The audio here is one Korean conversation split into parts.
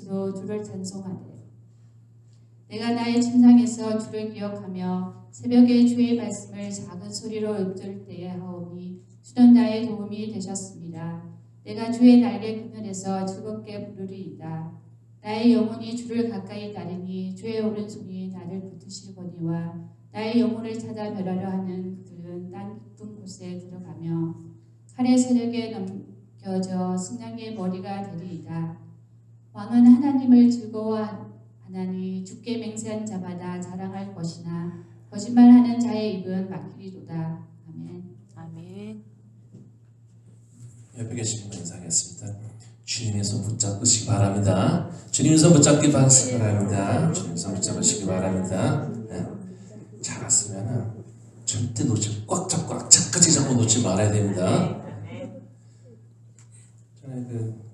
기쁨으로 주를 찬송하되 내가 나의 침상에서 주를 기억하며 새벽에 주의 말씀을 작은 소리로 읊을 때에 하오니 주는 나의 도움이 되셨습니다. 내가 주의 날개 그늘에서 즐겁게 부르리이다. 나의 영혼이 주를 가까이 따르니 주의 오른손이 나를 붙드시거니와 나의 영혼을 찾아 멸하려 하는 그들은 땅 깊은 곳에 들어가며 칼의 세력에 넘겨져 승냥이의 머리가 되리이다. 왕은 하나님을 즐거워하나니 주께 맹세한 자마다 자랑할 것이나 거짓말하는 자의 입은 막히리로다. 아멘. 아멘. 옆에 계신 분 인사하겠습니다. 주님의 손 붙잡으시기 바랍니다. 주님의 손 붙잡기 바랍니다. 주님의 손 붙잡으시기 바랍니다. 네. 잡았으면 절대 놓지, 꽉 잡고 악착같이 잡고 놓지 말아야 됩니다. 저는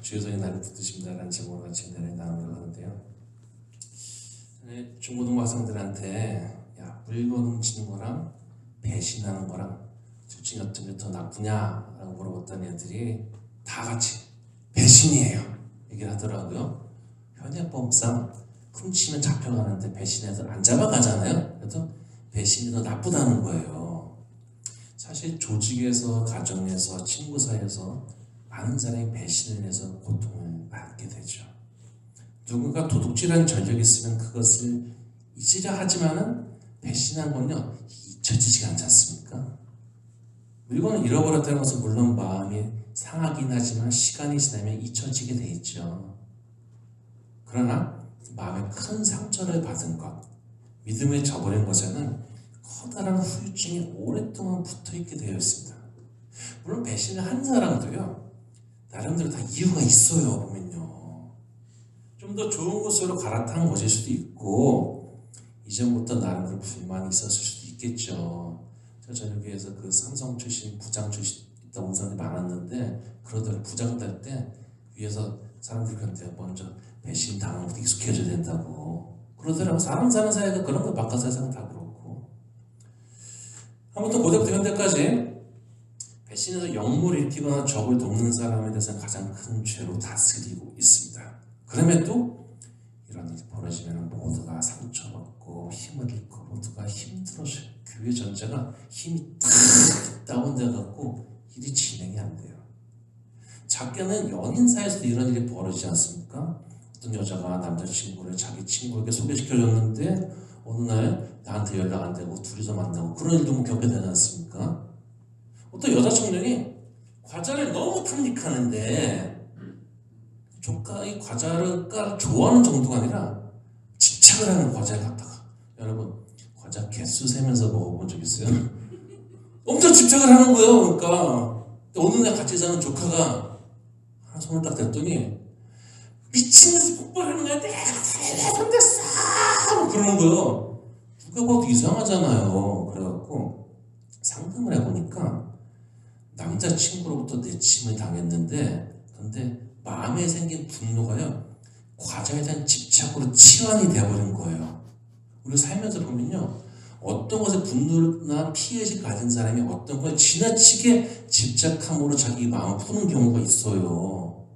주의 손이 나를 붙드십니다라는 제목으로 같이 내를 나누려고 하는데요. 중고등부 학생들한테 야, 물건 훔치는 거랑 배신하는 거랑 둘 중에 어떤 게 더 나쁘냐라고 물어봤더니 애들이 다 같이 배신이에요 얘기를 하더라고요. 현행법상 훔치면 잡혀가는데 배신해서 안 잡아가잖아요. 그래서 배신이 더 나쁘다는 거예요. 사실 조직에서, 가정에서, 친구 사이에서 많은 사람이 배신을 해서 고통을 받게 되죠. 누군가 도둑질하는 전력이 있으면 그것을 잊으려 하지만은 배신한 건요 잊혀지지가 않지 않습니까? 물건을 잃어버렸다는 것은 물론 마음이 상하긴 하지만 시간이 지나면 잊혀지게 돼 있죠. 그러나 마음에 큰 상처를 받은 것, 믿음에 저버린 것에는 커다란 후유증이 오랫동안 붙어있게 되어 있습니다. 물론 배신을 한 사람도요 나름대로 다 이유가 있어요. 보면요 좀 더 좋은 곳으로 갈아탄 것일 수도 있고 이전부터 나름대로 불만이 있었을 수도 있겠죠. 저희 교회에서 그 삼성 출신, 부장 출신 있던 사람이 많았는데 그러더라고요. 부장 될 때 위에서 사람들이 그런데 먼저 배신 당한 것도 익숙해져야 된다고 그러더라고요. 사람 사는 사이가 그런 거 바깥 세상은 다 그렇고 아무튼 고대부터 현대까지 배신해서 역물을 일으키거나 적을 돕는 사람에 대해서는 가장 큰 죄로 다스리고 있습니다. 그럼에도 이런 일이 벌어지면 모두가 상처받고 힘을 잃고 모두가 힘들어져요. 교회 전체가 힘이 탁 다운돼갖고 일이 진행이 안 돼요. 작게는 연인 사이에서도 이런 일이 벌어지지 않습니까? 어떤 여자가 남자친구를 자기 친구에게 소개시켜줬는데 어느 날 나한테 연락 안 되고 둘이서 만나고 그런 일도 뭐 겪게 되지 않습니까? 어떤 여자 청년이 과자를 너무 탐닉하는데 조카의 과자를 좋아하는 정도가 아니라 집착을 하는 과자를 갖다가 여러분 과자 개수 세면서 먹어본 적 있어요? 엄청 집착을 하는 거예요. 그러니까 어느 날 같이 사는 조카가 하나 손을 딱 댔더니 미친 듯이 폭발하는 거야. 내가 손댔어! 그러는 거예요. 누가 봐도 이상하잖아요. 그래갖고 상담을 해보니까 남자친구로부터 내침을 당했는데 근데 마음에 생긴 분노가요 과자에 대한 집착으로 치환이 되어버린 거예요. 우리가 살면서 보면요 어떤 것에 분노나 피해를 가진 사람이 어떤 것에 지나치게 집착함으로 자기 마음을 푸는 경우가 있어요.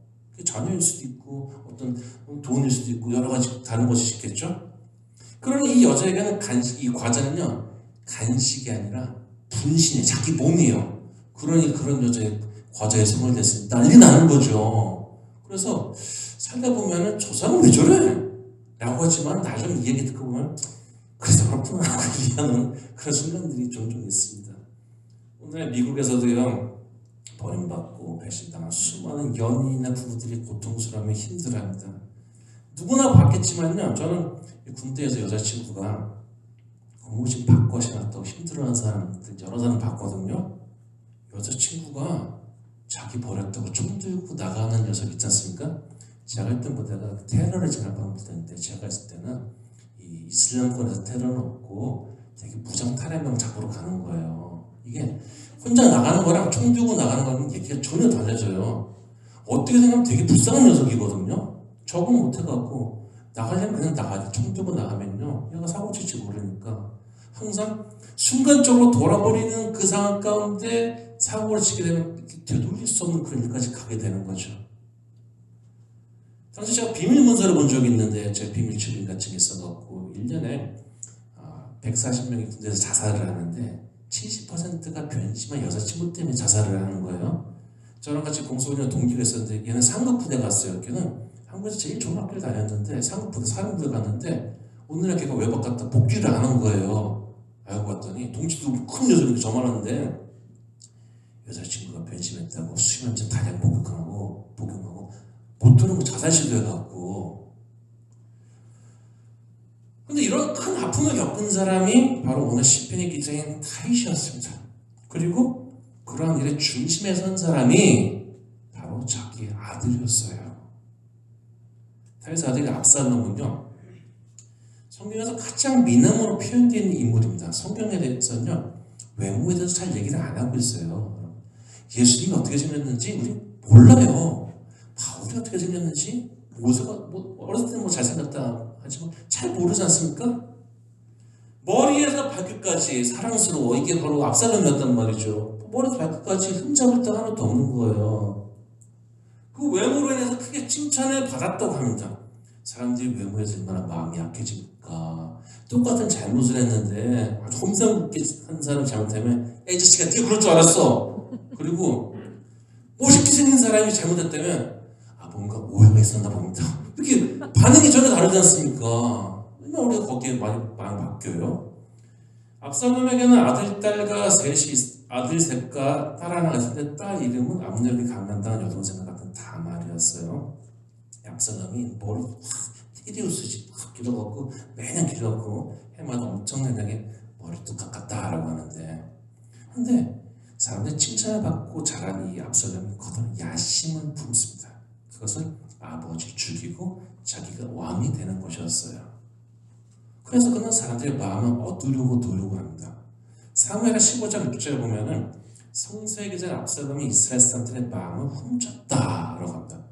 자녀일 수도 있고 어떤 돈일 수도 있고 여러 가지 다른 것이 있겠죠. 그러니 이 여자에게는 이 과자는요 간식이 아니라 분신이에요. 자기 몸이에요. 그러니 그런 여자의 과자에 손을 댔으니 난리 나는 거죠. 그래서 살다 보면은 저 사람 왜 저래? 라고 하지만 나중에 이 얘기 듣고 보면 그래서 그렇구나 하고 이해하는 그런 순간들이 종종 있습니다. 오늘 미국에서도요 버림받고 배신당한 수많은 연인이나 부부들이 고통스러우며 힘들어합니다. 누구나 봤겠지만요 저는 군대에서 여자친구가 공무집 바꿔셔놨다고 힘들어하는 사람들 여러 사람 봤거든요. 여자친구가 자기 버렸다고 총 들고 나가는 녀석 있지 않습니까? 제가 할 때 뭐 내가 테러를 진압하는 부대인데 제가 있을 때는 이 이슬람권에서 테러는 없고 되게 무장 탈핵명 잡으러 가는 거예요. 이게 혼자 나가는 거랑 총 들고 나가는 거랑 얘기가 전혀 달라져요. 어떻게 생각하면 되게 불쌍한 녀석이거든요. 적응 못해갖고 나가려면 그냥 나가지. 총 들고 나가면요 얘가 사고 칠지 모르니까 항상 순간적으로 돌아버리는 그 상황 가운데 사고를 치게 되면 되돌릴 수 없는 그런 일까지 가게 되는 거죠. 당시 제가 비밀 문서를 본 적이 있는데 제 비밀 출입인가증이 있어갖고 1년에 140명이 군대에서 자살을 하는데 70%가 변심한 여자친구 때문에 자살을 하는 거예요. 저랑 같이 공소련 동기가 있었는데 얘는 상급부대 갔어요. 걔는 한국에서 제일 좋은 학교를 다녔는데 상급부대 사령부에 갔는데 어느 날 걔가 외박 갔다 복귀를 안 한 거예요. 알고 봤더니 동치도 큰 여자인데 저만한데 여자친구가 변심했다고 수면제 다량 복용하고 못 들으면 자살 시도해갖고. 근데 이런 큰 아픔을 겪은 사람이 바로 오늘 시편의 기자인 다윗이었습니다. 그리고 그러한 일의 중심에 선 사람이 바로 자기의 아들이었어요. 다윗의 아들이 압살롬은요, 성경에서 가장 미남으로 표현되는 인물입니다. 성경에 대해서는요, 외모에 대해서 잘 얘기를 안 하고 있어요. 예수님이 어떻게 생겼는지 우리 몰라요. 바울이 어떻게 생겼는지, 모세가 어렸을 때는 잘생겼다 하지만 잘 모르지 않습니까? 머리에서 발끝까지 사랑스러워. 이게 바로 압살롬이었단 말이죠. 머리에서 발끝까지 흠잡을 데가 하나도 없는 거예요. 그 외모로 인해서 크게 칭찬을 받았다고 합니다. 사람들이 외모에서 얼마나 마음이 약해집니까? 똑같은 잘못을 했는데 아주 험상궂게 한 사람이 잘못하면 이 자식아 네가 그럴 줄 알았어. 그리고 멋있게 생긴 사람이 잘못했다면 뭔가 오해가 있었나 봅니다. 이렇게 반응이 전혀 다르지 않습니까? 얼마나 우리가 거기에 많이 바뀌어요. 압살롬에게는 아들, 딸과 아들 셋과 딸 하나가 있었는데 딸 이름은 압넬에게 강간당한 여동생과 같은 다말이었어요. 압살롬이 머리 확 테리우스지 확 길어갖고 매년 길어갖고 해마다 엄청나게 머리도 깎았다라고 하는데, 근데 사람들이 칭찬을 받고 자란 이 압살롬이 거듭 야심을 품습니다. 그것을 아버지를 죽이고 자기가 왕이 되는 것이었어요. 그래서 그는 사람들의 마음을 얻으려고 노력을 합니다. 사무엘하 15장 6절에 보면은 성소에 전 압살롬이 이스라엘 사람들의 마음을 훔쳤다라고 합니다.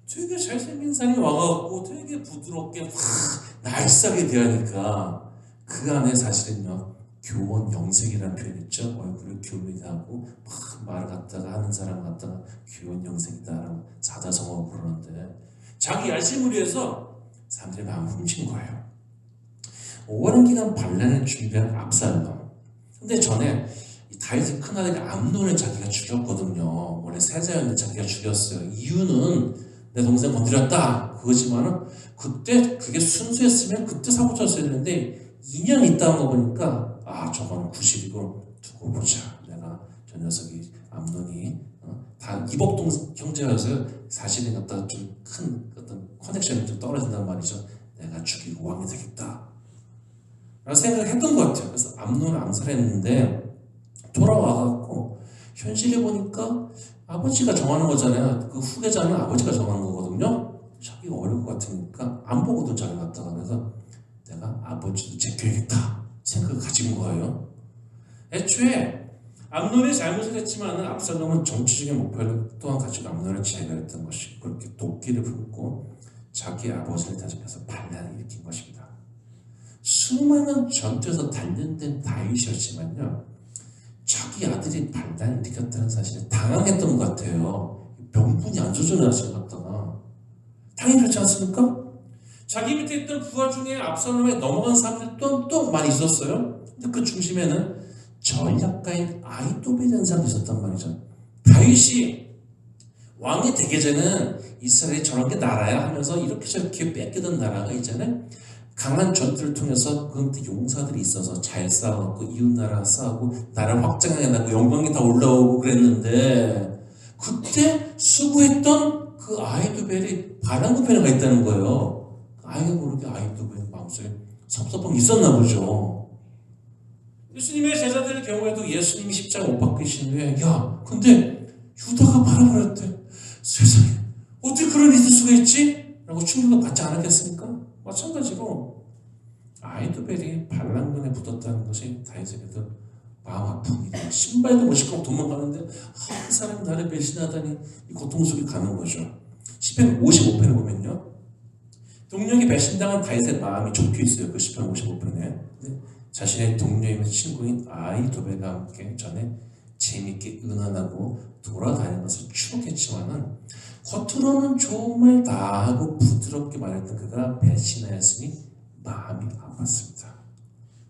되게 잘생긴 사람이 와갖고 되게 부드럽게 확 날쌔게 대하니까 그 안에 사실은요, 교원 영색이라는 표현 있죠. 얼굴을 교민하고 막 말을 갖다가 하는 사람 갖다가 교원 영색이다라고 사자성어로 부르는데, 자기 열심을 위해서 사람들의 마음을 훔친 거예요. 오랜 기간 반란을 준비한 압살롬. 근데 전에 다윗의 큰아들 암논을 자기가 죽였거든요. 원래 세자였는데 자기가 죽였어요. 이유는 내 동생 건드렸다 그거지만은, 그때 그게 순수했으면 그때 사고 쳤어야 되는데 2년 있다 한 거 보니까 저거는 구실이고 두고 보자. 내가 저 녀석이 암논이 다 이복동 형제여서 사실은 어떤 좀 큰 어떤 커넥션이 좀 떨어진단 말이죠. 내가 죽이고 왕이 되겠다 라고 생각을 했던 것 같아요. 그래서 암논을 암살했는데 돌아와갖고 현실에 보니까 아버지가 정하는 거잖아요. 그 후계자는 아버지가 정하는 거거든요. 자기가 어려울 것 같으니까 안 보고도 자기 갔다가, 그래서 내가 아버지도 제껴야겠다 생각을 가진 거예요. 애초에 암논이 잘못을 했지만 압살롬은 정치적인 목표를 또한 가지고 암논을 제거했던 것이, 그렇게 도끼를 품고 자기 아버지를 대적해서 반란을 일으킨 것입니다. 수많은 전투에서 단련된 다윗이었지만요, 자기 아들이 반란을 일으켰다는 사실에 당황했던 것 같아요. 명분이 안 조절해서 갔다가. 당연히 그렇지 않습니까? 자기 밑에 있던 부하 중에 압살롬에 넘어간 사람들이 또 많이 있었어요. 근데 그 중심에는 전략가인 아히토벨이라는 사람이 있었단 말이죠. 다윗이 왕이 되기 전에는 이스라엘이 저런 게 나라야 하면서 이렇게 저렇게 뺏기던 나라가 이제는 강한 전투를 통해서 그 밑에 용사들이 있어서 잘 싸우고 이웃나라 싸우고 나라를 확장하게 나고 영광이 다 올라오고 그랬는데, 그때 수고했던 그 아히토벨이 반란군편에 가 있다는 거예요. 아이가 모르게 아히토벨 마음속에 섭섭함이 있었나 보죠. 예수님의 제자들의 경우에도 예수님이 십자가 못 박히신 후에 근데 유다가 팔아버렸대. 세상에 어떻게 그런 일이 있을 수가 있지? 라고 충격을 받지 않았겠습니까? 마찬가지로 아히토벨이 반란군에 붙었다는 것이 다윗에게도 마음 아픕니다. 신발도 못 신고 도망가는데 그 사람이 나를 배신하다니, 이 고통 속에 가는 거죠. 시편 55편에 보면요, 동력이 배신당한 다윗의 마음이 적혀 있어요. 그 시편 55편에 자신의 동료이며 친구인 아히토벨과 함께 전에 재밌게 은연하고 돌아다니는 것을 추억했지만은 겉으로는 좋은 말 다 하고 부드럽게 말했던 그가 배신하였으니 마음이 아팠습니다.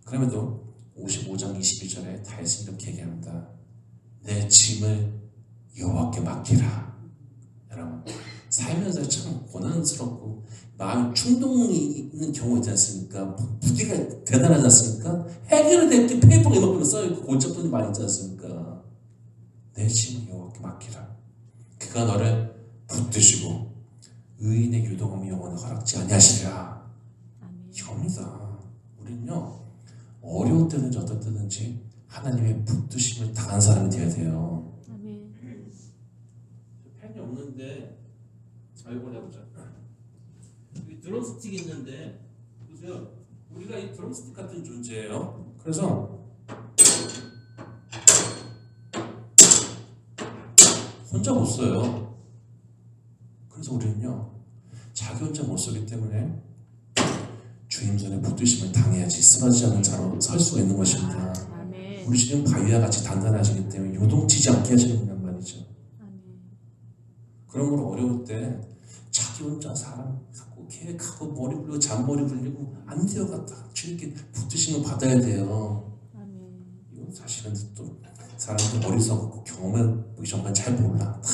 그럼에도 55장 22절에 다윗은 이렇게 얘기합니다. 내 짐을 여호와께 맡기라. 여러분, 살면서 참 고난스럽고 마음이 충동이 있는 경우 있지 않습니까? 부디가 대단하지 않습니까? 해결이 될게 페이퍼가 이만큼 써있고 골짜분이 많이 있지 않습니까? 내 짐을 여호와께 맡기라. 그가 너를 붙드시고 의인의 유동함이 영원히 허락지 아니하시리라. 이겁니다. 우리는요, 어려울 때든지 어떨 때든지 하나님의 붙드심을 당한 사람이 되어야 돼요. 펜이 없는데 이걸 해보자. 여기 드럼스틱이 있는데 보세요. 우리가 이 드럼스틱 같은 존재예요. 그래서 혼자 못 써요. 그래서 우리는요, 자기 혼자 못 쓰기 때문에 주님 전에 붙드심을 당해야지 쓰러지지 않는 자로 설 수가 있는 것입니다. 우리 주님 바위와 같이 단단하시기 때문에 요동치지 않게 하시는 분이란 말이죠. 그러므로 어려울 때 자기 혼자 사람 갖고 계획하고 머리 굴리고 잔머리 굴리고 안 돼요 같다. 주님께 붙드심을 받아야 돼요. 이건 사실은 또 사람들 어리석고 경험해보기 전까지 잘 몰라. 다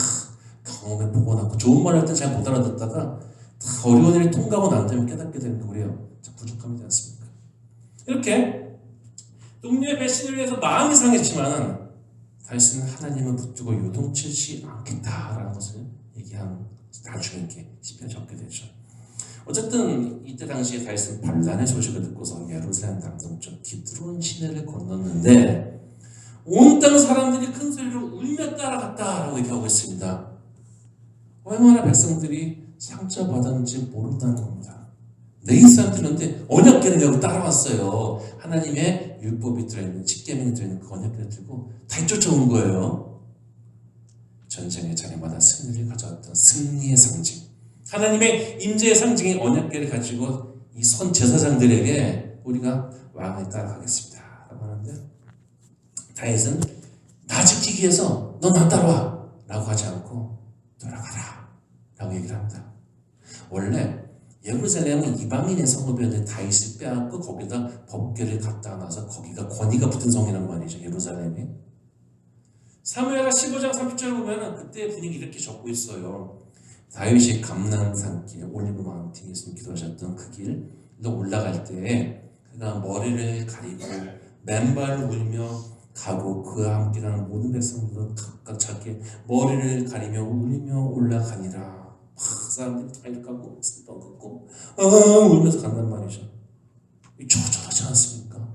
경험해보고 나고 좋은 말 할 때 잘 못 알아듣다가 다 어려운 일을 통과하고 난 다음에 깨닫게 되는 게 우리요. 참 부족함이지 않습니까? 이렇게 동료의 배신을 위해서 마음이 상했지만 다윗은 하나님을 붙들고 요동치지 않겠다라는 것을 얘기한 나중에 이렇게 시편에 적게 되죠. 어쨌든 이때 당시에 다윗은 반란의 소식을 듣고서 예루살렘 남동쪽 기드론 시내를 건넜는데 온 땅 사람들이 큰 소리로 울며 따라갔다라고 얘기하고 있습니다. 얼마나 백성들이 상처받았는지 모른다는 겁니다. 네 사람들인데 언약궤를 여기 따라왔어요. 하나님의 율법이 들어있는 십계명이 들어있는 그 언약궤를 들고 다 쫓아온 거예요. 전쟁의 자리마다 승리를 가져왔던 승리의 상징, 하나님의 임재의 상징인 언약궤를 가지고 이 선 제사장들에게 우리가 왕을 따라가겠습니다 라고 하는데 다윗은 나 지키기 위해서 너 나 따라와 라고 하지 않고 돌아가라 라고 얘기를 합니다. 원래 예루살렘은 이방인의 성읍이었는데 다윗을 빼앗고 거기다 법궤를 갖다 놔서 거기가 권위가 붙은 성이란 말이죠. 예루살렘이. 사무엘하 15장 30절을 보면 그때의 분위기 이렇게 적고 있어요. 다윗이 감난 산길 올리브 마운틴에서 기도하셨던 그 길로 올라갈 때에 그가 머리를 가리고 맨발로 울며 가고 그와 함께하는 모든 백성들도 각각 자기 머리를 가리며 울며 올라가니라. 막 사람들이 다 이렇게 하고 슬퍼 걷고 울면서 간단 말이죠. 초조하지 않습니까?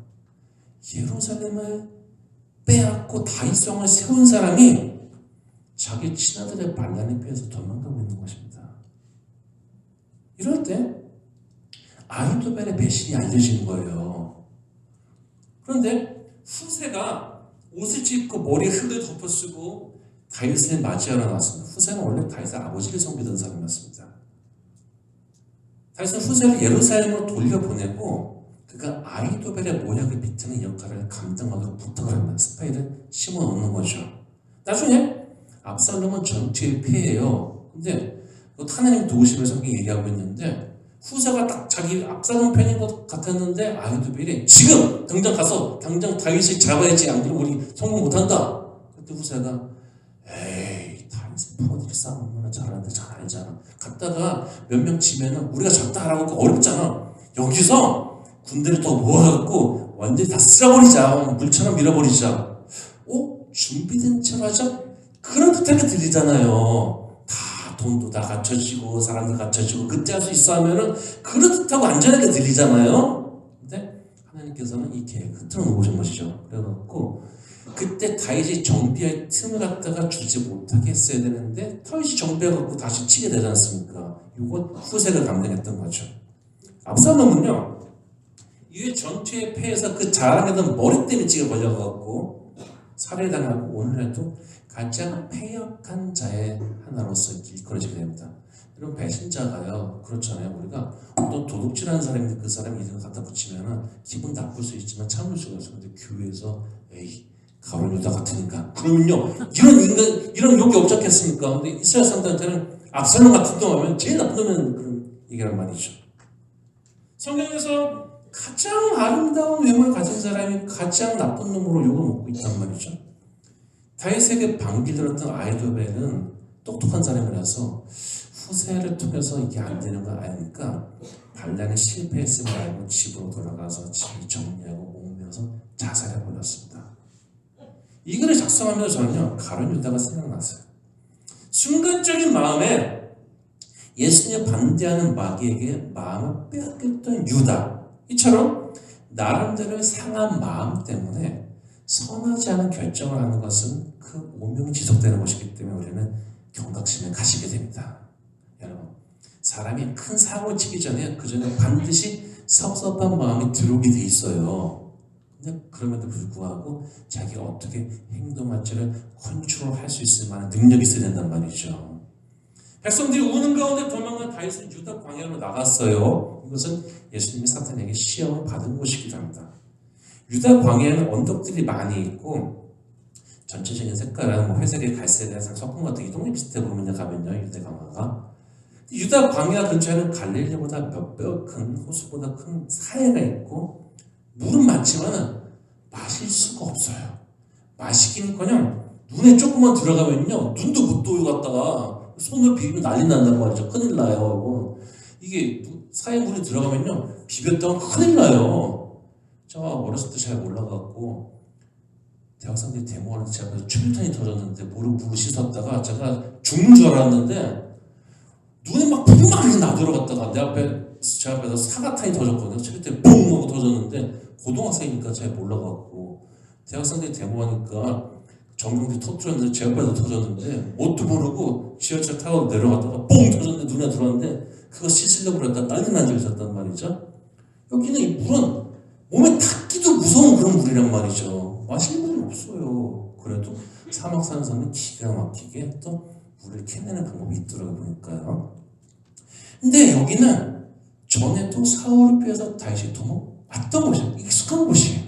예루살렘을 빼앗고 다윗성을 세운 사람이 자기 친아들의 반란에 피해서 도망가고 있는 것입니다. 이럴 때 아히도벨의 배신이 알려지는 거예요. 그런데 후세가 옷을 찢고 머리에 흙을 덮어쓰고 다윗을 맞이하러 나왔습니다. 후세는 원래 다윗의 아버지를 섬기던 사람이었습니다. 다윗은 후세를 예루살렘으로 돌려보내고 그가 아히도벨의 모략을 비트는 역할을 감당하도록 부탁을 합니다. 스파이를 심어놓는 거죠. 나중에 압살롬은 전투에 패해요. 근데 하나님 도우심을 성경이 얘기하고 있는데 후세가 딱 자기 압살롬 편인 것 같았는데 아히도벨이 지금 당장 가서 당장 다윗을 잡아야지 안 그러면 우리 성공 못한다. 그때 후세가 에이 다윗은 프로들이 싸움 얼마나 잘하는데 잘 알잖아. 갔다가 몇 명 치면은 우리가 잡다라고 어렵잖아. 여기서 군대를 더 모아갖고 완전히 다 쓸어버리자. 물처럼 밀어버리자. 준비된 채로 하자? 그런 듯하게 들리잖아요. 다 돈도 다 갖춰지고 사람도 갖춰지고 그때 할 수 있어 하면은 그렇듯하고 안전하게 들리잖아요. 근데 하나님께서는 이 계획 흐트러 놓으신 것이죠. 그래갖고 그때 다윗이 정비할 틈을 갖다가 주지 못하게 했어야 되는데 다윗이 정비해갖고 다시 치게 되지 않습니까? 이건 후세가 감당했던 거죠. 압살롬은요 이후에 전투에 패해서 그 자랑했던 머리 때문에 걸려갖고 살해당하고 오늘날도 가장 패역한 자의 하나로서 일컬어지게 됩니다. 여러분 배신자가요 그렇잖아요. 우리가 어떤 도둑질하는 사람인데 그 사람이 이름을 갖다 붙이면은 기분 나쁠 수 있지만 참을 수가 없어요. 근데 교회에서 에이 가룟 유다 같으니까. 그러면요, 이런 인간, 이런 욕이 없지 않겠습니까? 근데 이스라엘 사람들한테는 압살롬 같은 놈 하면 제일 나쁜 놈이라는 그런 얘기란 말이죠. 성경에서 가장 아름다운 외모를 가진 사람이 가장 나쁜 놈으로 욕을 먹고 있단 말이죠. 다윗에게 반기를 들었던 아이도벨은 똑똑한 사람이라서 후세를 통해서 이게 안 되는 거 아니까 반란에 실패했음을 알고 집으로 돌아가서 집을 정리하고 목매어서 자살해버렸습니다. 이 글을 작성하면서 저는요, 가룟 유다가 생각났어요. 순간적인 마음에 예수님을 반대하는 마귀에게 마음을 빼앗겼던 유다, 이처럼 나름대로의 상한 마음 때문에 선하지 않은 결정을 하는 것은 그 오명이 지속되는 것이기 때문에 우리는 경각심에 가시게 됩니다. 여러분, 사람이 큰 사고를 치기 전에 그 전에 반드시 섭섭한 마음이 들어오게 돼 있어요. 근데 그럼에도 불구하고 자기가 어떻게 행동할지를 컨트롤할 수 있을 만한 능력이 있어야 된단 말이죠. 백성들이 우는 가운데 도망간 다윗은 유다 광야로 나갔어요. 이것은 예수님이 사탄에게 시험을 받은 곳이기도 합니다. 유다 광야에는 언덕들이 많이 있고 전체적인 색깔은 뭐 회색에 갈색에 섞은 것 같은 이 동네 비슷해 보면 가면요, 유다 광야가. 유다 광야 근처에는 갈릴리보다 몇 배 큰 호수보다 큰 사해가 있고 물은 많지만 마실 수가 없어요. 마시기는커녕 눈에 조금만 들어가면요, 눈도 못 떠요 갔다가 손을 비비면 난리 난단 말이죠. 큰일 나요. 이게 사해 물이 들어가면요, 비볐다가 큰일 나요. 제가 어렸을 때 잘 몰라갖고 대학생들이 데모하는데 제 앞에서 출탄이 터졌는데 물을 씻었다가 제가 죽는 줄 알았는데 눈에 막 불이 막 나들어갔다가 제 앞에서 사과탄이 터졌거든요. 철대 뿡 하고 터졌는데 고등학생이니까 잘 몰라갖고 대학생들이 데모하니까 전경기 터뜨렸는데 제 앞에서 터졌는데 뭣도 모르고 지하철 타고 내려갔다가 뽕 터졌는데 눈에 들어왔는데 그거 씻으려고 그랬다 난리 난 적이 있었단 말이죠. 여기는 이 물은 몸에 닿기도 무서운 그런 물이란 말이죠. 마실 물이 없어요. 그래도 사막 사는 사람은 기가 막히게 또 물을 캐내는 방법이 있더라고 보니까요. 근데 여기는 전에도 사울을 피해서 다윗이 도망왔던 곳이에요. 익숙한 곳이에요.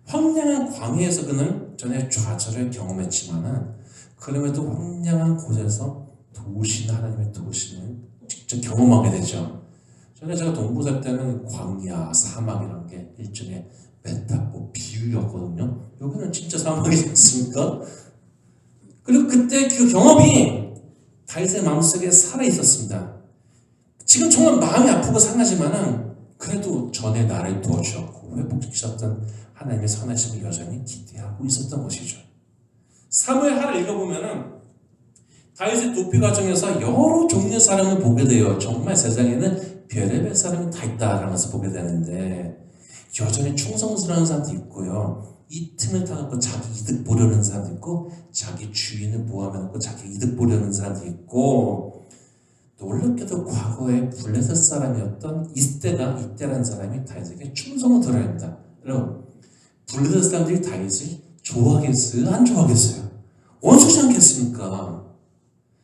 황량한 광야에서 그는 전에 좌절을 경험했지만은 그럼에도 황량한 곳에서 도우신 하나님의 도우심을 직접 경험하게 되죠. 전에 제가 동부 살 때는 광야, 사막이라는 게 일종의 메타포, 비유였거든요. 여기는 진짜 사막이지 않습니까? 그리고 그때 그 경험이 다윗의 마음속에 살아있었습니다. 지금 정말 마음이 아프고 상하지만은 그래도 전에 나를 도와주셨고 회복시켰던 하나님의 선하심을 여전히 기대하고 있었던 것이죠. 사무엘 하를 읽어보면은 다윗의 도피 과정에서 여러 종류의 사람을 보게 돼요. 정말 세상에는 별의별 사람이 다 있다라는 것을 보게 되는데 여전히 충성스러운 사람도 있고요. 이 틈을 타갖고 자기 이득 보려는 사람도 있고 자기 주인을 모함해놓고 자기 이득 보려는 사람도 있고 놀랍게도 과거에 블레셋 사람이었던 이때라는 사람이 다윗에게 충성을 들어야 합니다. 여러분, 블레셋 사람들이 다윗을 좋아하겠어요? 안 좋아하겠어요? 원수지 않겠습니까?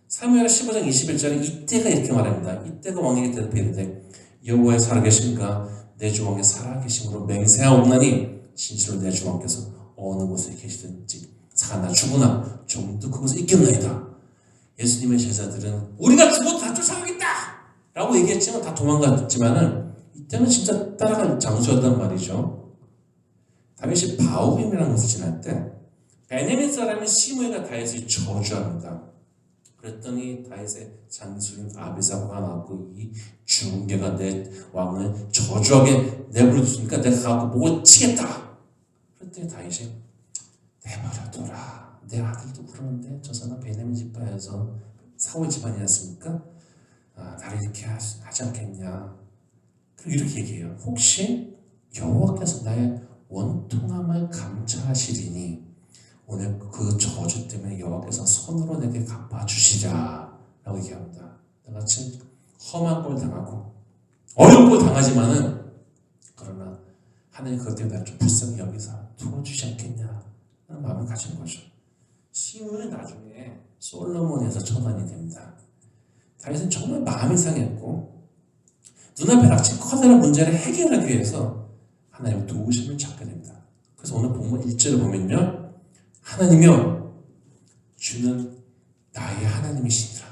사무엘 15장 21절에 이때가 이렇게 말합니다. 이때가 왕에게 대답했는데 여호와의 살아계신가 내 주 왕의 살아계심으로 맹세하옵나니 진실로 내 주 왕께서 어느 곳에 계시든지 사나 죽으나 종도 그곳에 있겠나이다. 예수님의 제자들은 우리가 죽어도 다 쫓아가겠다 라고 얘기했지만 다 도망갔지만은 이때는 진짜 따라갈 장수였단 말이죠. 다윗이 바후림이라는 곳을 지날 때 베냐민 사람인 시므이가 다윗을 저주합니다. 그랬더니 다윗의 장수인 아비사가 나왔고 이 죽은 개가 내 왕을 저주하게 내버려뒀으니까 내가 가고 목을 치겠다. 그랬더니 다윗이 내버려둬라. 내 아들도 그러는데 저 사람 베냐민 지파에서 사울 집안이었으니까 나를 이렇게 하지 않겠냐. 그리고 이렇게 얘기해요. 혹시 여호와께서 나의 원통함을 감찰하시리니 오늘 그 저주 때문에 여호와께서 손으로 내게 갚아주시자 라고 얘기합니다. 나같이 험한 걸 당하고 어려운 걸 당하지만은 그러나 하나님 그것 때문에 나를 좀 불쌍히 여기서 도와주지 않겠냐 라는 마음을 가진 거죠. 시므는 나중에 솔로몬에서 처단이 됩니다. 다윗은 정말 마음이 상했고 눈앞에 닥친 커다란 문제를 해결하기 위해서 하나님의 도우심을 찾게 됩니다. 그래서 오늘 본문 1절을 보면요, 하나님이요 주는 나의 하나님이시니라.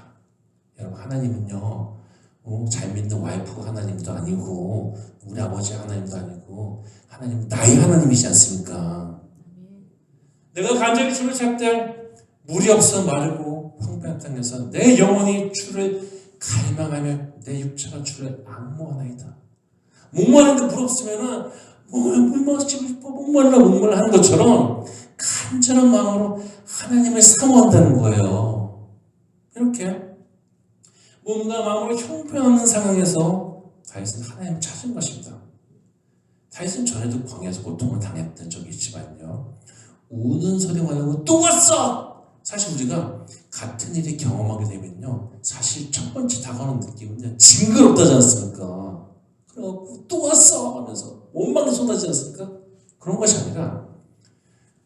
여러분, 하나님은요 잘 믿는 와이프 하나님도 아니고 우리 아버지 하나님도 아니고 하나님은 나의 하나님이지 않습니까? 내가 간절히 주를 찾을 때 물이 없어 마르고 황폐한 땅에서 내 영혼이 주를 갈망하며 내 육체가 주를 앙모하나이다. 목마른데 물 없으면은 물 마시고 싶어 목말라 하는 것처럼 간절한 마음으로 하나님을 사모한다는 거예요. 이렇게 몸과 마음으로 형편없는 상황에서 다윗은 하나님을 찾은 것입니다. 다윗은 전에도 광야에서 고통을 당했던 적이 있지만요, 우는 소리만 하고 또 왔어! 사실 우리가 같은 일이 경험하게 되면요, 사실 첫 번째 다가오는 느낌은요, 징그럽다지 않습니까? 그래갖고 또 왔어! 하면서 원망이 쏟아지지 않습니까? 그런 것이 아니라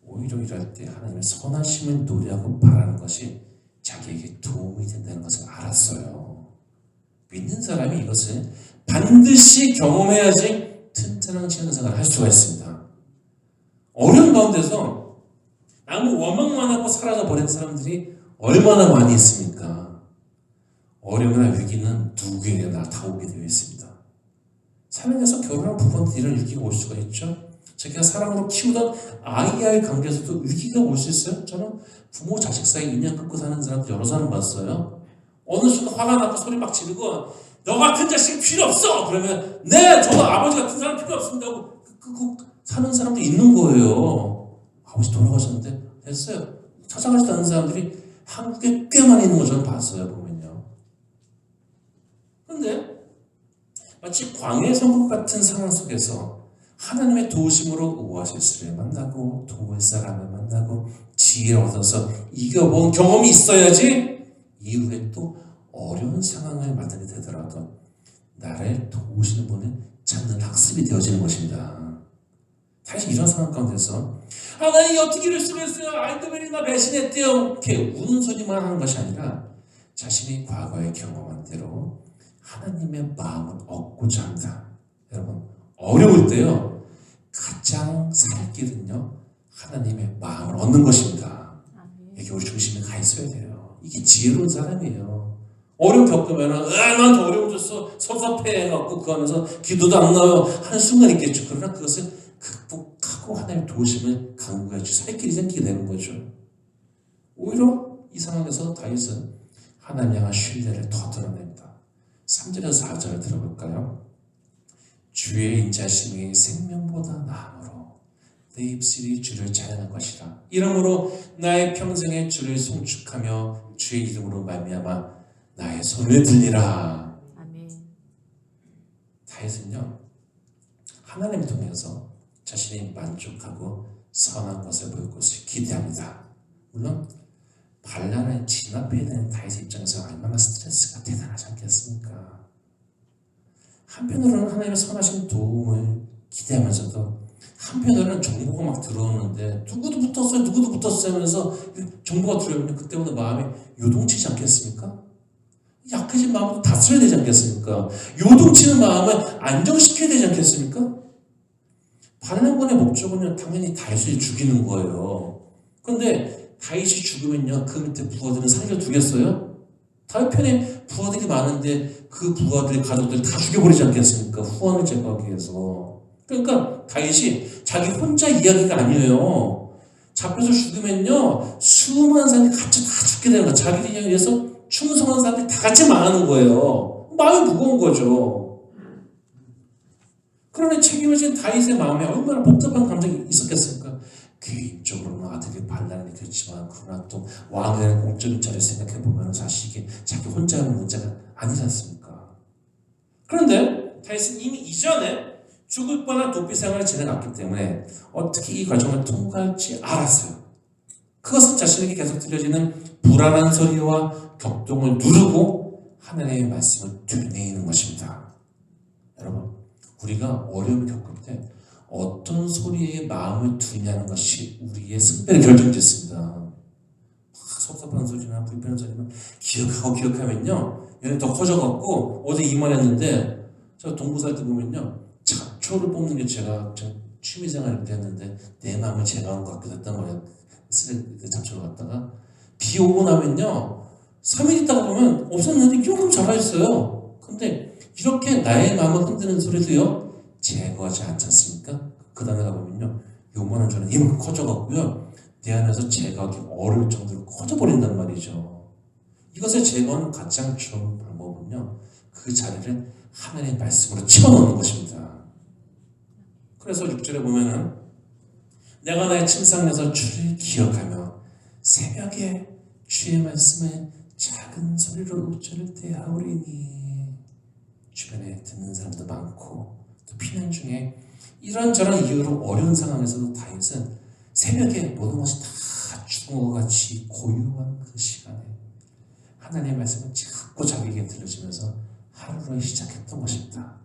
오히려 이럴 때 하나님의 선하심을 노래하고 바라는 것이 자기에게 도움이 된다는 것을 알았어요. 믿는 사람이 이것을 반드시 경험해야지 튼튼한 신앙생활을 할 수가 있습니다. 어려운 가운데서 아무 원망만 하고 사라져 버린 사람들이 얼마나 많이 있습니까? 어려움이나 위기는 누구에게나 다 오게 되어 있습니다. 사랑해서 결혼한 부부한테 이런 위기가 올 수가 있죠. 자기가 사랑으로 키우던 아이와의 관계에서도 위기가 올 수 있어요. 저는 부모 자식 사이 인연 끊고 사는 사람들 여러 사람 봤어요. 어느 순간 화가 나고 소리 막 지르고 너 같은 자식 필요 없어! 그러면 네! 저도 아버지 같은 사람 필요 없습니다 하고 사는 사람도 있는 거예요. 아버지 돌아가셨는데 됐어요. 찾아가지도 않는 사람들이 한국에 꽤 많이 있는 거 저는 봤어요. 보면요. 그런데 마치 광야의 선국 같은 상황 속에서 하나님의 도우심으로 오아시스를 만나고 도울 사람을 만나고 지혜를 얻어서 이겨본 경험이 있어야지 이후에 또 어려운 상황을 만나게 되더라도 나를 도우시는 분을 찾는 학습이 되어지는 것입니다. 사실 이런 상황 가운데서 하나님 어떻게 이럴 수가 있어요? 아이들이 나 배신했대요. 이렇게 우는 소리만 하는 것이 아니라 자신이 과거에 경험한 대로 하나님의 마음을 얻고자 한다. 여러분, 어려울 때요 가장 살 길은요 하나님의 마음을 얻는 것입니다. 여기 우리 중심에 가 있어야 돼요. 이게 지혜로운 사람이에요. 어려움 겪으면은 나한테 어려움 줬어 섭섭해 해갖고 그 안에서 기도도 안 나와요 하는 순간 있겠죠. 그러나 그것을 극복하고 하나님의 도우심을 강구해야지 살 길이 생기게 되는 거죠. 오히려 이 상황에서 다윗은 하나님 향한 신뢰를 더 드러냅니다. 3절에서 4절을 들어볼까요? 주의 인자심이 생명보다 나음으로 내 입술이 주를 찬양할 것이라. 이러므로 나의 평생에 주를 송축하며 주의 이름으로 말미암아 나의 손을 들리라. 아멘. 다윗은요 하나님을 통해서 자신이 만족하고 선한 것을 볼 것을 기대합니다. 물론 반란을 진압해야 되는 다윗의 입장에서 얼마나 스트레스가 대단하지 않겠습니까? 한편으로는 하나님의 선하신 도움을 기대하면서도 한편으로는 정보가 막 들어오는데 누구도 붙었어요 하면서 정보가 들어오면 그때마다 마음이 요동치지 않겠습니까? 약해진 마음도 다스려야 되지 않겠습니까? 요동치는 마음을 안정시켜야 되지 않겠습니까? 반란군의 목적은 당연히 다윗을 죽이는 거예요. 그런데 다윗이 죽으면요 그 밑에 부하들은 살려두겠어요? 다윗 편에 부하들이 많은데 그 부하들의 가족들을 다 죽여버리지 않겠습니까? 후원을 제거하기 위해서. 그러니까 다윗이 자기 혼자 이야기가 아니에요. 잡혀서 죽으면요 수많은 사람들이 같이 다 죽게 되는 거예요. 자기를 위해서 충성한 사람들이 다 같이 망하는 거예요. 마음이 무거운 거죠. 그러니 책임을 진 다윗의 마음에 얼마나 복잡한 감정이 있었겠습니까? 개인적으로는 아들이 반란을 일으켰지만 그러나 또 왕의 공적인 자리를 생각해보면 사실 이게 자기 혼자 하는 문제가 아니지 않습니까? 그런데 다윗은 이미 이전에 죽을 뻔한 도피 생활을 지내갔기 때문에 어떻게 이 과정을 통과할지 알았어요. 그것은 자신에게 계속 들려지는 불안한 소리와 격동을 누르고 하나님의 말씀을 되뇌이는 것입니다. 여러분, 우리가 어려움을 겪을 때 어떤 소리에 마음을 두냐는 것이 우리의 승패를 결정짓습니다. 섭섭한 소리나 불편한 소리만 기억하면요 얘는 더 커져갖고 어제 이 말 했는데 저 동부 살 때 보면요 잡초를 뽑는 게 제가 취미생활 이렇게 했는데 내 마음을 제거한 것 같기도 했단 말이야. 쓰레기 잡초를 갖다가 비 오고 나면요 3일 있다가 보면 없었는데 조금 자라있어요. 근데 이렇게 나의 마음을 흔드는 소리도요 제거하지 않지 않습니까? 그 다음에 가보면요 요만한 줄은 이만큼 커져갖고요 내 안에서 제거하기 어려울 정도로 커져버린단 말이죠. 이것을 제거하는 가장 좋은 방법은요 그 자리를 하나님의 말씀으로 채워넣는 것입니다. 그래서 6절에 보면은 내가 나의 침상에서 주를 기억하며 새벽에 주의 말씀에 작은 소리로 읊조릴 때 하오리니. 주변에 듣는 사람도 많고 또 피난 중에 이런저런 이유로 어려운 상황에서도 다윗은 새벽에 모든 것이 다 죽은 것 같이 고요한 그 시간에 하나님의 말씀을 자꾸 자기에게 들려주면서 하루를 시작했던 것입니다.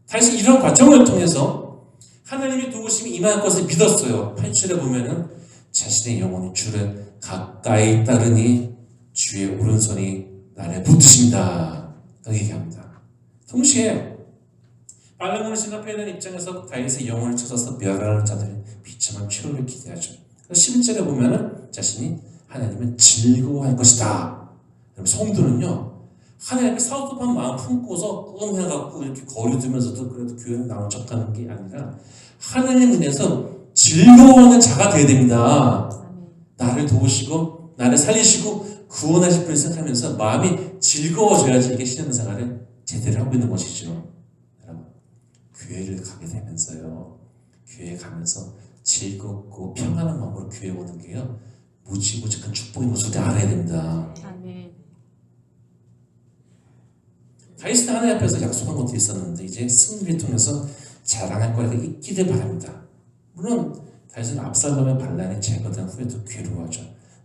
다윗은 이런 과정을 통해서 하나님의 도우심이 임할 것을 믿었어요. 8절에 보면은 자신의 영혼이 주를 가까이 따르니 주의 오른손이 나를 붙드신다 라고 얘기합니다. 동시에 말라몬을 진압해야 되는 입장에서 다윗의 영혼을 찾아서 멸하는 자들의 비참한 최후를 기대하죠. 그래서 11절에 보면은 자신이 하나님은 즐거워할 것이다. 성도는요 하나님께 사업한 마음 품고서 끙해갖고 이렇게 거리두면서도 그래도 교회는 나온 척하는 게 아니라 하나님 은혜에서 즐거워하는 자가 되어야 됩니다. 나를 도우시고 나를 살리시고 구원하실 분을 생각하면서 마음이 즐거워져야지 이게 신앙생활을 제대로 하고 있는 것이죠. 여러분 교회를 가게 되면서요 교회 가면서 즐겁고 평안한 마음으로 교회 오는 게요 무지무지한 축복인 것을 알아야 됩니다. 다윗은 하나님 앞에서 약속한 것도 있었는데 이제 승리를 통해서 자랑할 거리가 있기를 바랍니다. 물론 다윗은 압살롬의 반란이 제거된 후에도 괴로워하죠.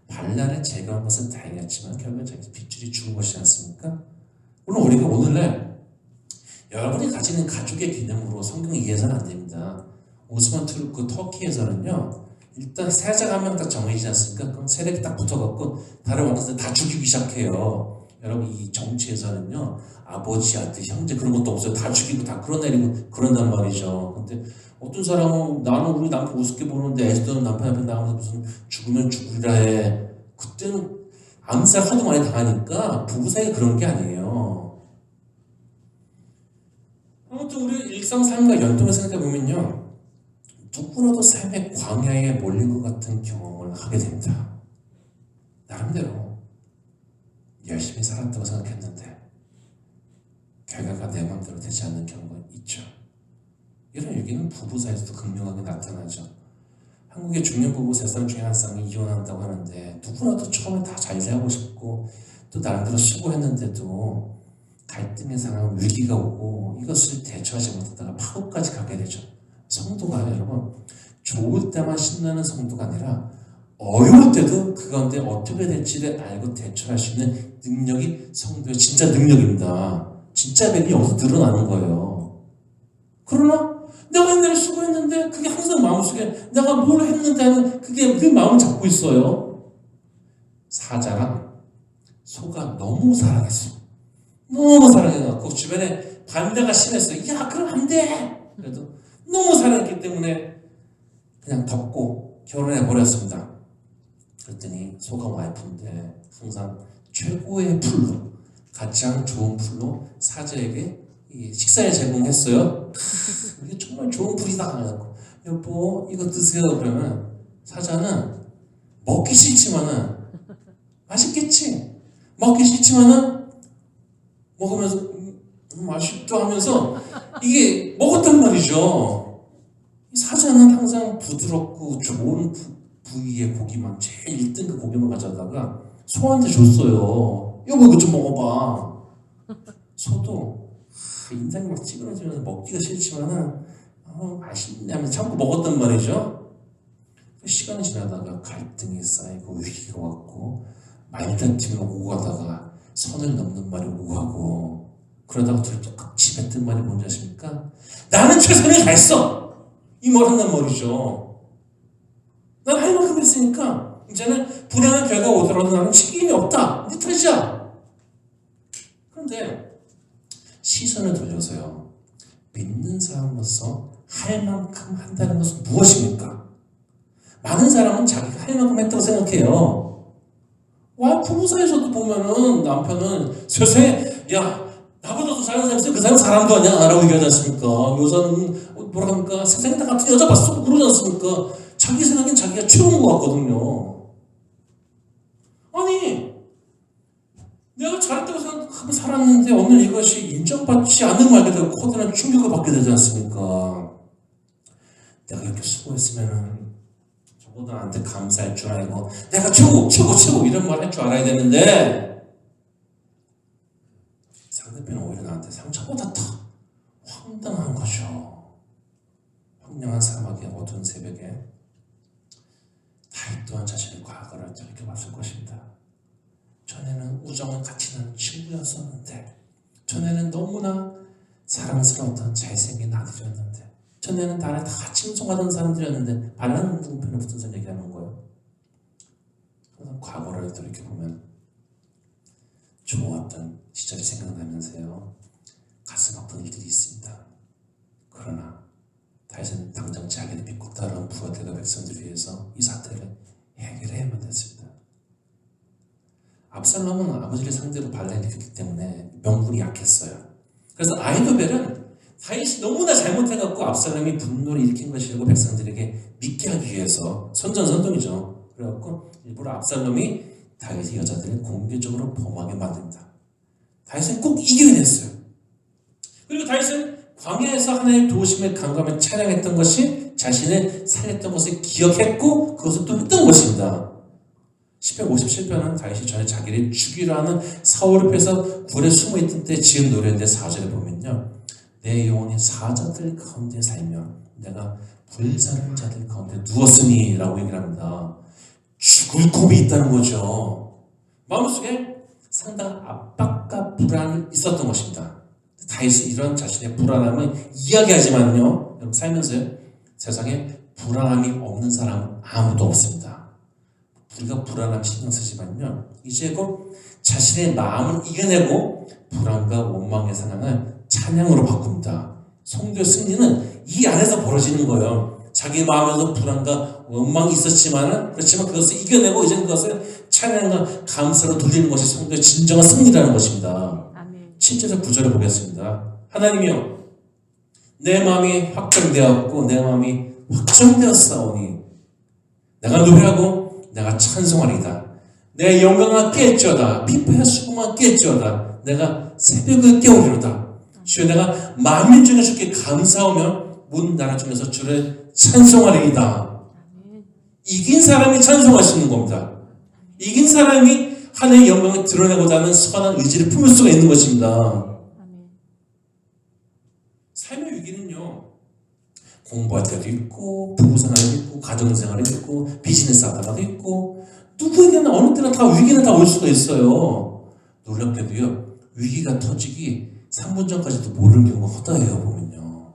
반란을 제거한 것은 다행이었지만 결국은 자기 핏줄이 죽은 것이지 않습니까? 물론 우리가 오늘날 여러분이 가지는 가족의 개념으로 성경을 이해해서는 안 됩니다. 오스만 투르크 터키에서는요 일단 세자가 한 명 딱 정해지지 않습니까? 그럼 세력이 딱 붙어갖고 다른 왕들을 다 죽이기 시작해요. 여러분 이 정치에서는요 아버지, 아들, 형제 그런 것도 없어요. 다 죽이고 다 끌어내리고 그런단 말이죠. 근데 어떤 사람은 나는 우리 남편 우습게 보는데 애쓰던 남편 앞에 나가면서 무슨 죽으면 죽으리라 해. 그때는 암살 하도 많이 당하니까 부부 사이가 그런 게 아니에요. 아무튼 우리 일상 삶과 연동해서 생각해보면요 누구라도 삶의 광야에 몰린 것 같은 경험을 하게 됩니다. 나름대로 열심히 살았다고 생각했는데 결과가 내 마음대로 되지 않는 경우가 있죠. 이런 얘기는 부부 사이에서도 극명하게 나타나죠. 한국의 중년 부부 3쌍 중에 한 쌍이 이혼한다고 하는데 누구라도 처음에 다 잘 살고 싶고 또 나름대로 수고했는데도 갈등의 상황, 위기가 오고 이것을 대처하지 못하다가 파국까지 가게 되죠. 성도가 여러분 좋을 때만 신나는 성도가 아니라 어려울 때도 그 가운데 어떻게 될지를 알고 대처할 수 있는 능력이 성도의 진짜 능력입니다. 진짜 뱀이 여기서 드러나는 거예요. 그러나 내가 옛날에 수고했는데 그게 항상 마음속에 내가 뭘 했는데 하는 그게 내 마음을 잡고 있어요. 사자랑 소가 너무 사랑했어. 너무 사랑해갖고 주변에 반대가 심했어요. 야 그럼 안 돼. 그래도 너무 사랑했기 때문에 그냥 덮고 결혼해버렸습니다. 그랬더니 소가 와이프인데 항상 최고의 풀로 가장 좋은 풀로 사자에게 식사를 제공했어요. 이게 정말 좋은 풀이다. 여보 이거 드세요. 그러면 사자는 먹기 싫지만은 맛있겠지. 먹기 싫지만은 먹으면서 맛있다 하면서 이게 먹었단 말이죠. 사자는 항상 부드럽고 좋은 부위의 고기만 제일 1등급 고기만 가져다가 소한테 줬어요. 여보 이거 좀 먹어봐. 소도 인상이 막 찌그러지면서 먹기가 싫지만은 맛있네 하면서 참고 먹었단 말이죠. 시간이 지나다가 갈등이 쌓이고 위기가 왔고 말다툼이 오고 가다가 선을 넘는 말이 오고 가고 그러다가 둘이 똑같이 뱉은 말이 뭔지 아십니까? 나는 최선을 다했어! 이 말 한단 말이죠. 난 할 만큼 했으니까 이제는 불행한 결과가 오더라도 나는 책임이 없다. 네 탓이야. 그런데 시선을 돌려서요. 믿는 사람으로서 할 만큼 한다는 것은 무엇입니까? 많은 사람은 자기가 할 만큼 했다고 생각해요. 와, 부부 사이에서도 보면은 남편은 세상에 야 나보다 더 잘하는 사람 있어요. 그 사람 사람도 아니야 라고 얘기하지 않습니까? 여자는 뭐라 합니까? 세상에 다 같은 여자 봤어 그러지 않습니까? 자기 생각엔 자기가 최고인 것 같거든요. 아니 내가 잘했다고 생각하고 살았는데 오늘 이것이 인정받지 않는 말게 되고 커다란 충격을 받게 되지 않습니까? 내가 이렇게 수고했으면은 저보다 나한테 감사할 줄 알고 내가 최고 이런 말 할 줄 알아야 되는데 상대편은 오히려 나한테 상처보다 더 황당한 거죠. 황량한 사막의 어두운 새벽에 다윗 또한 자신의 과거를 돌이켜봤을 것입니다. 전에는 우정을 같이 나눈 친구였었는데, 전에는 너무나 사랑스러웠던 잘생긴 아들이었는데, 전에는 나를 다 칭송하던 사람들이었는데 반란 분편에 붙어서 얘기하는 거예요. 그래서 과거를 돌이켜보면 좋았던 시절이 생각나면서요 가슴 아픈 일들이 있습니다. 그러나 다윗은 당장 자기를 믿고 따라온 부하들과 백성들을 위해서 이 사태를 해결해야만 됐습니다. 압살롬은 아버지를 상대로 반란을 일으켰기 때문에 명분이 약했어요. 그래서 아히도벨은 다윗이 너무나 잘못해갖고 압살롬이 분노를 일으킨 것이라고 백성들에게 믿게 하기 위해서 선전선동이죠. 그래갖고 일부러 압살롬이 다윗의 여자들을 공개적으로 범하게 만듭니다. 다윗은 꼭 이기게 됐어요. 그리고 다윗은 광야에서 하나님의 도우심을 간구하며 찬양했던 것이 자신을 살렸던 것을 기억했고 그것을 또 했던 것입니다. 시편 57편은 다윗이 전에 자기를 죽이려 하는 사울 앞에서 굴에 숨어있던 때 지은 노래인데 4절에 보면요 내 영혼이 사자들 가운데 살며 내가 불사른 자들 가운데 누웠으니 라고 얘기를 합니다. 죽을 겁이 있다는 거죠. 마음속에 상당한 압박과 불안이 있었던 것입니다. 다윗이 이런 자신의 불안함을 이야기하지만요 여러분 살면서요 세상에 불안함이 없는 사람은 아무도 없습니다. 우리가 불안함 신경 쓰지만요 이제 곧 자신의 마음을 이겨내고 불안과 원망의 상황을 찬양으로 바꿉니다. 성도의 승리는 이 안에서 벌어지는 거예요. 자기 마음에서 불안과 원망이 있었지만은 그렇지만 그것을 이겨내고 이제 그것을 찬양과 감사로 돌리는 것이 성도의 진정한 승리라는 것입니다. 7절에서 9절을 보겠습니다. 하나님이여 내 마음이 확정되었고 내 마음이 확정되었사오니 내가 노래하고 내가 찬송하리이다. 내 영광아 깨어지어다. 피부의 수고만 깨어지어다. 내가 새벽을 깨우리로다. 주여 내가 만민 중에 주께 감사하며 문 나라 중에서 주를 찬송하리이다. 이긴 사람이 찬송하시는 겁니다. 이긴 사람이 하나님의 영광을 드러내고자 하는 선한 의지를 품을 수가 있는 것입니다. 삶의 위기는요 공부할 때도 있고 부부생활도 있고 가정생활도 있고 비즈니스 하다가도 있고 누구에게나 어느 때나 다 위기는 다 올 수가 있어요. 놀랍게도요 위기가 터지기 3분 전까지도 모르는 경우가 허다해요. 보면요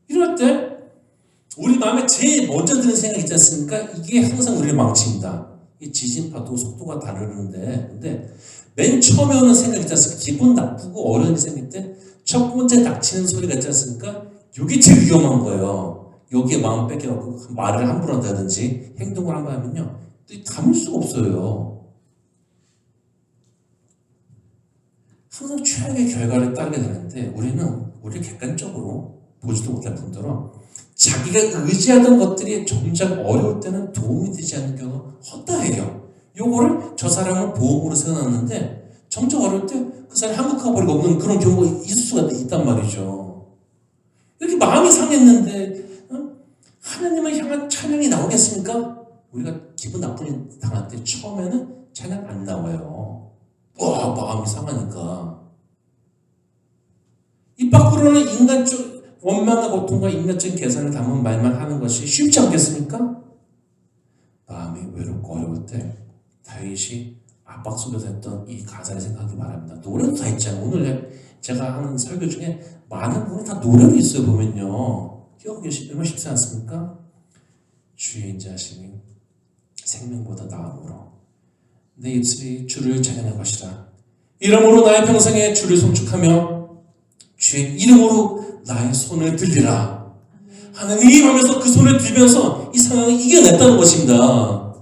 이럴 때 우리 마음에 제일 먼저 드는 생각이 있지 않습니까? 이게 항상 우리를 망칩니다. 이 지진파도 속도가 다르는데 근데 맨 처음에 오는 생각이 있지 않습니까? 기분 나쁘고 어려운 생각일 때 첫 번째 닥치는 소리가 있지 않습니까? 이게 제일 위험한 거예요. 여기에 마음 뺏겨갖고 말을 함부로 한다든지 행동을 한번 하면요 또 담을 수가 없어요. 항상 최악의 결과를 따르게 되는데 우리를 객관적으로 보지도 못할 뿐더러 자기가 의지하던 것들이 정작 어려울 때는 도움이 되지 않는 경우가 허다해요. 요거를 저 사람을 보험으로 세워놨는데 정작 어려울 때 그 사람이 한국화 버리고 없는 그런 경우가 있을 수가 있단 말이죠. 이렇게 마음이 상했는데 하나님을 향한 찬양이 나오겠습니까? 우리가 기분 나쁜 일 당할 때 처음에는 찬양 안 나와요. 와 마음이 상하니까. 입 밖으로는 인간적 원망과 고통과 인간적인 계산을 담은 말만 하는 것이 쉽지 않겠습니까? 마음이 외롭고 어려울 때 다윗이 압박 속에서 했던 이 가사를 생각하기 바랍니다. 노래도 다 있잖아요. 오늘 제가 하는 설교 중에 많은 부분이 다 노래로 있어요. 보면요. 기억하기 얼마나 쉽지 않습니까? 주의 인자하심이 생명보다 나음으로 내 입술이 주를 찬양할 것이라. 이러므로 나의 평생에 주를 송축하며 주의 이름으로 나의 손을 들리라. 하나님 하면서 그 손을 들면서 이 상황을 이겨냈다는 것입니다.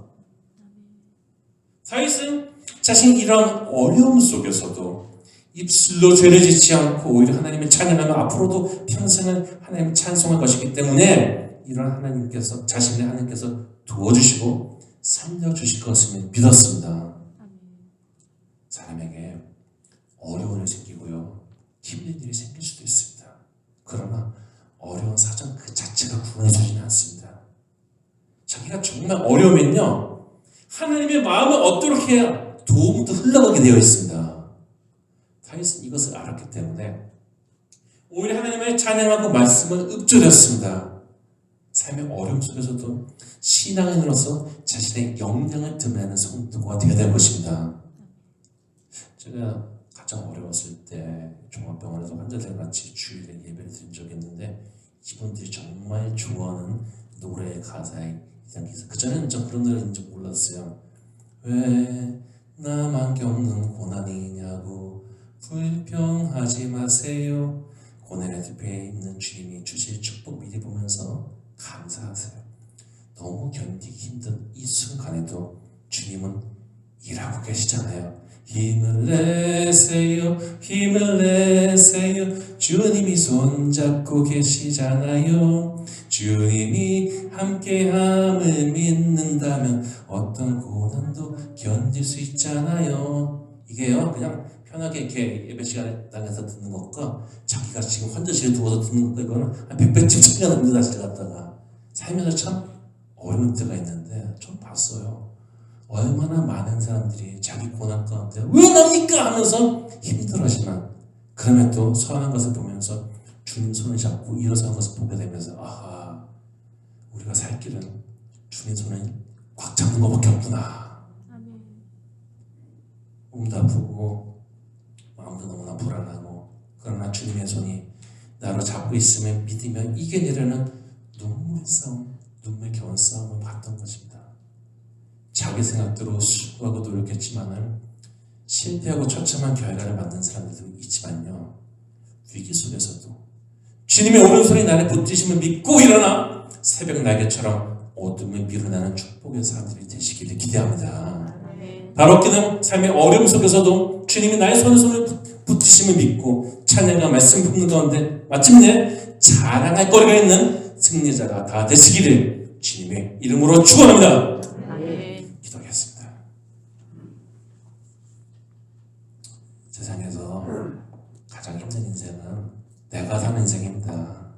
다윗은 자신이 이러한 어려움 속에서도 입술로 죄를 짓지 않고 오히려 하나님을 찬양하며 앞으로도 평생을 하나님을 찬송할 것이기 때문에 이런 하나님께서 자신의 하나님께서 도와주시고 살려주실 것을 믿었습니다. 사람에게 어려운 일이 생기고요, 힘든 일이 생길 수도 있습니다. 그러나 어려운 사정 그 자체가 구원해주지는 않습니다. 자기가 정말 어려우면요, 하나님의 마음을 어떻게 해야 도움도 흘러가게 되어 있습니다. 다윗은 이것을 알았기 때문에 오히려 하나님을 찬양하고 말씀을 읊조렸습니다. 삶의 어려움 속에서도 신앙인으로서 자신의 역량을 드러내는 성도가 되어야 될 것입니다. 제가 가장 어려웠을 때 종합병원에서 환자들 같이 주일에 예배를 드린 적이 있는데 이분들이 정말 좋아하는 노래의 가사에 그전에는 좀 그런 노래인지 몰랐어요. 왜 나만 겪는 고난이냐고 불평하지 마세요. 고난의 뒤에 있는 주님이 주실 축복 미리 보면서 감사하세요. 너무 견디기 힘든 이 순간에도 주님은 일하고 계시잖아요. 힘을 내세요, 힘을 내세요. 주님이 손잡고 계시잖아요. 주님이 함께함을 믿는다면 어떤 고난도 견딜 수 있잖아요. 이게요, 그냥 편하게 이렇게 예배 시간에서 듣는 것과 자기가 지금 환자실에 누워서 듣는 것과 이거는 한 100배쯤 차이가 납니다. 사실 갖다가 살면서 참 어려운 때가 있는데 좀 봤어요. 얼마나 많은 사람들이 자기 고난 가운데 왜 납니까 하면서 힘들어하지만 그럼에도 선한 것을 보면서 주님 손을 잡고 일어서는 것을 보게 되면서 아하, 우리가 살 길은 주님 손을 꽉 잡는 것밖에 없구나. 몸도 아프고 마음도 너무나 불안하고 그러나 주님의 손이 나로 잡고 있으면 믿으면 이겨내려는 눈물 싸움, 눈물겨운 싸움을 봤던 것입니다. 자기 생각대로 수고하고 노력했지만은 실패하고 처참한 결과를 만든 사람들도 있지만요, 위기 속에서도 주님의 오른손이 나를 붙드심을 믿고 일어나 새벽 날개처럼 어둠을 밀어내는 축복의 사람들이 되시기를 기대합니다. 바로 그는 삶의 어려움 속에서도 주님이 나의 손을 붙드심을 믿고 찬양과 말씀 품는 가운데 마침내 자랑할 거리가 있는 승리자가 다 되시기를 주님의 이름으로 축원합니다. 기도하겠습니다. 세상에서 가장 힘든 인생은 내가 사는 인생입니다.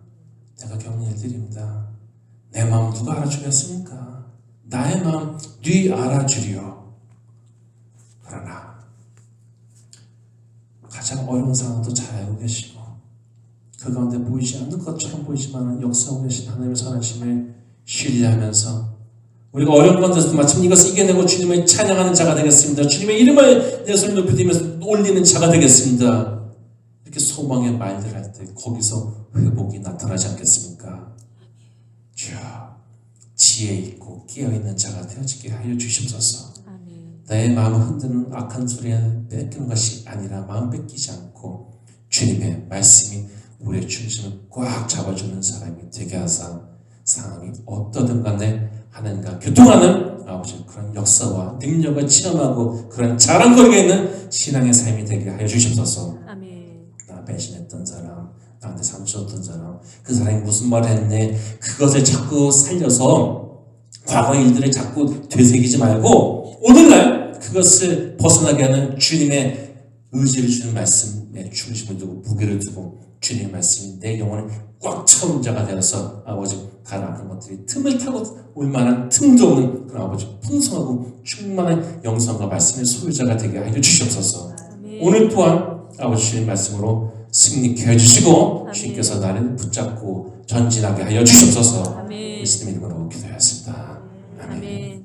내가 겪는 일들입니다. 내 마음 누가 알아주겠습니까? 나의 마음 네 알아주리요. 그러나 가장 어려운 상황도 잘 알고 계시고 그 가운데 보이지 않는 것처럼 보이지만 역사하고 계신 하나님의 선하심을 신뢰하면서 우리가 어려운 가운데서도 마침 이것을 이겨내고 주님을 찬양하는 자가 되겠습니다. 주님의 이름을 내 손을 높이면서 올리는 자가 되겠습니다. 이렇게 소망의 말들 할 때 거기서 회복이 나타나지 않겠습니까? 주여, 지혜 있고 깨어있는 자가 되어지게 하여 주시옵소서. 나의 마음을 흔드는 악한 소리에 뺏기는 것이 아니라 마음 뺏기지 않고 주님의 말씀이 우리의 중심을 꽉 잡아주는 사람이 되게 하사 상황이 어떠든 간에 하나님과 교통하는 아버지 그런 역사와 능력을 체험하고 그런 자랑거리가 있는 신앙의 삶이 되게 하여 주시옵소서. 나 배신했던 사람, 나한테 상처 줬던 사람, 그 사람이 무슨 말을 했네, 그것을 자꾸 살려서 과거 일들을 자꾸 되새기지 말고 오늘날 그것을 벗어나게 하는 주님의 의지를 주는 말씀에 중심을 두고 무게를 두고 주님의 말씀이 내 영혼을 꽉 차는 자가 되어서 아버지 다른 아픈 것들이 틈을 타고 올 만한 틈도 없는 그런 아버지 풍성하고 충만한 영성과 말씀의 소유자가 되게 하여 주시옵소서. 오늘 또한 아버지 주님 말씀으로 승리케 해주시고 주님께서 나를 붙잡고 전진하게 하여 주시옵소서. 예수님 이름으로 기도하였습니다. 아멘.